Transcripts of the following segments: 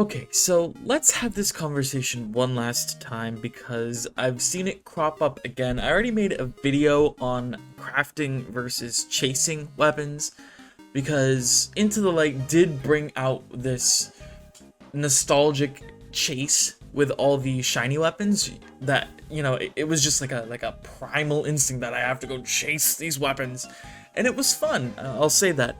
Okay, so let's have this conversation one last time because I've seen it crop up again. I already made a video on crafting versus chasing weapons because Into the Light did bring out this nostalgic chase with all the shiny weapons that, it was just like a primal instinct that I have to go chase these weapons. And it was fun, I'll say that.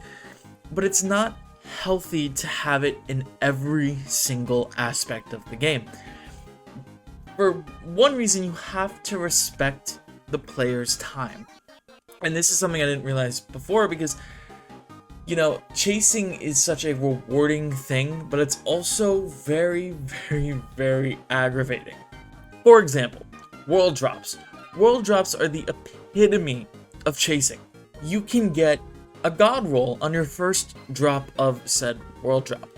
But it's not healthy to have it in every single aspect of the game. For one reason, you have to respect the player's time. And this is something I didn't realize before because, chasing is such a rewarding thing, but it's also very, very, very aggravating. For example, world drops. World drops are the epitome of chasing. You can get a god roll on your first drop of said world drop.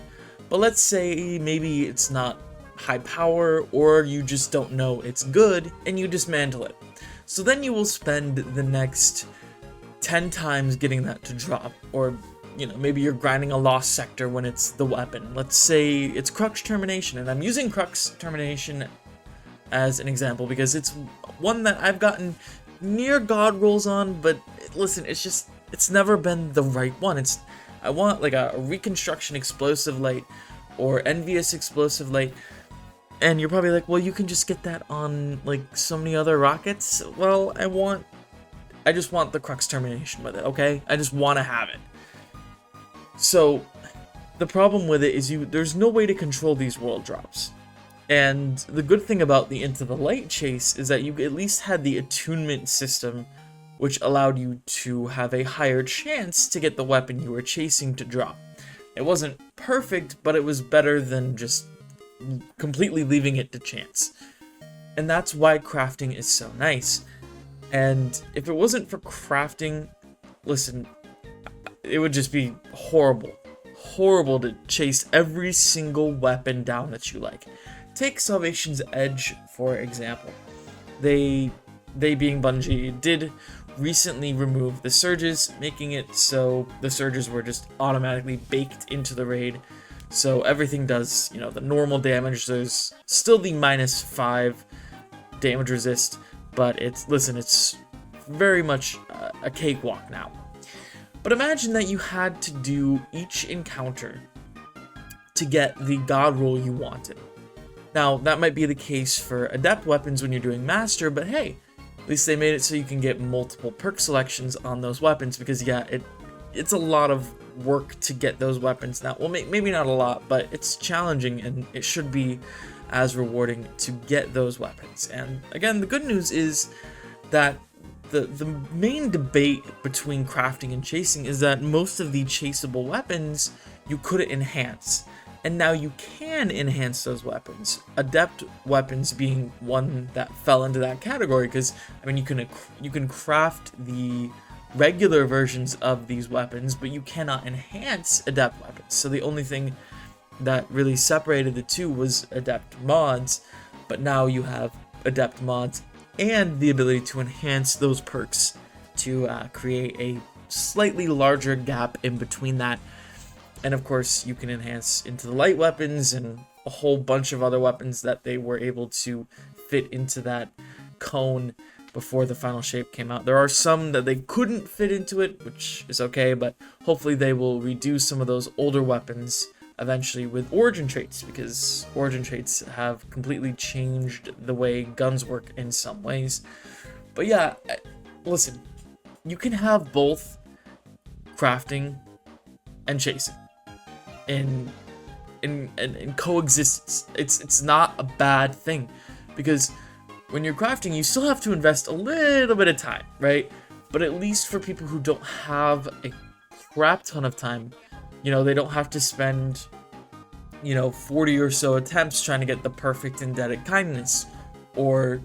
But let's say maybe it's not high power or you just don't know it's good and you dismantle it. So then you will spend the next 10 times getting that to drop, or maybe you're grinding a lost sector when it's the weapon. Let's say it's Crux Termination, and I'm using Crux Termination as an example because it's one that I've gotten near god rolls on, but listen, it's never been the right one. I want like a Reconstruction Explosive Light or Envious Explosive Light, and you're probably like, well, you can just get that on like so many other rockets. Well, I just want the Crux Termination with it, okay? I just want to have it. So the problem with it is there's no way to control these world drops. And the good thing about the Into the Light chase is that you at least had the attunement system, which allowed you to have a higher chance to get the weapon you were chasing to drop. It wasn't perfect, but it was better than just completely leaving it to chance. And that's why crafting is so nice. And if it wasn't for crafting, listen, it would just be horrible. Horrible to chase every single weapon down that you like. Take Salvation's Edge, for example. They being Bungie, did recently remove the surges, making it so the surges were just automatically baked into the raid. So everything does, the normal damage. There's still the -5 damage resist, but it's very much a cakewalk now. But imagine that you had to do each encounter to get the god roll you wanted. Now, that might be the case for adept weapons when you're doing master, but hey, at least they made it so you can get multiple perk selections on those weapons, because yeah, it's a lot of work to get those weapons now. Well, maybe not a lot, but it's challenging, and it should be as rewarding to get those weapons. And again, the good news is that the main debate between crafting and chasing is that most of the chaseable weapons you couldn't enhance. And now you can enhance those weapons. Adept weapons being one that fell into that category, because you can craft the regular versions of these weapons, but you cannot enhance adept weapons. So the only thing that really separated the two was adept mods, but now you have adept mods and the ability to enhance those perks to create a slightly larger gap in between that. And of course, you can enhance Into the Light weapons and a whole bunch of other weapons that they were able to fit into that cone before the final shape came out. There are some that they couldn't fit into it, which is okay, but hopefully they will redo some of those older weapons eventually with origin traits, because origin traits have completely changed the way guns work in some ways. But yeah, listen, you can have both crafting and chasing in coexistence. It's not a bad thing, because when you're crafting, you still have to invest a little bit of time, right? But at least for people who don't have a crap ton of time, they don't have to spend 40 or so attempts trying to get the perfect Indebted Kindness, or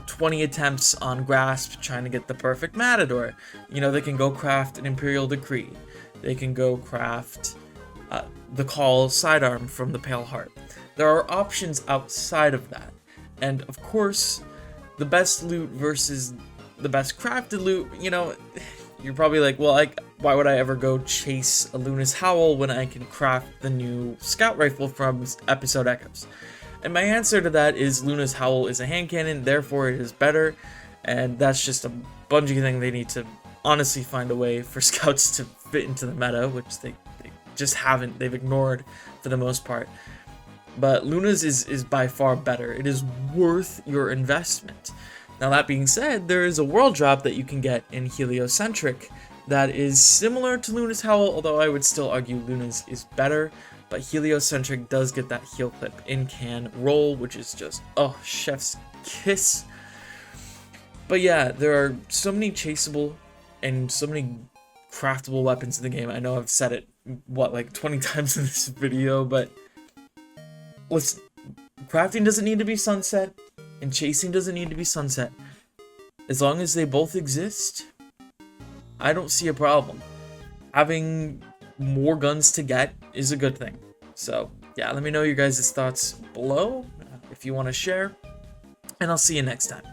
20 attempts on Grasp trying to get the perfect Matador. They can go craft an Imperial Decree. They can go craft the Call sidearm from the Pale Heart. There are options outside of that. And of course, the best loot versus the best crafted loot, You're probably like, well, why would I ever go chase a Luna's Howl when I can craft the new scout rifle from Episode Echoes? And my answer to that is Luna's Howl is a hand cannon, therefore it is better, and that's just a Bungie thing. They need to honestly find a way for scouts to fit into the meta, which they just haven't. They've ignored for the most part. But Luna's is by far better. It is worth your investment. Now that being said, there is a world drop that you can get in Heliocentric that is similar to Luna's Howl, although I would still argue Luna's is better, but Heliocentric does get that heal clip in can roll, which is just, oh, chef's kiss. But yeah, there are so many chaseable and so many craftable weapons in the game. I know I've said it, like 20 times in this video, but listen, crafting doesn't need to be sunset, and chasing doesn't need to be sunset. As long as they both exist, I don't see a problem. Having more guns to get is a good thing. So yeah, let me know your guys' thoughts below if you want to share, and I'll see you next time.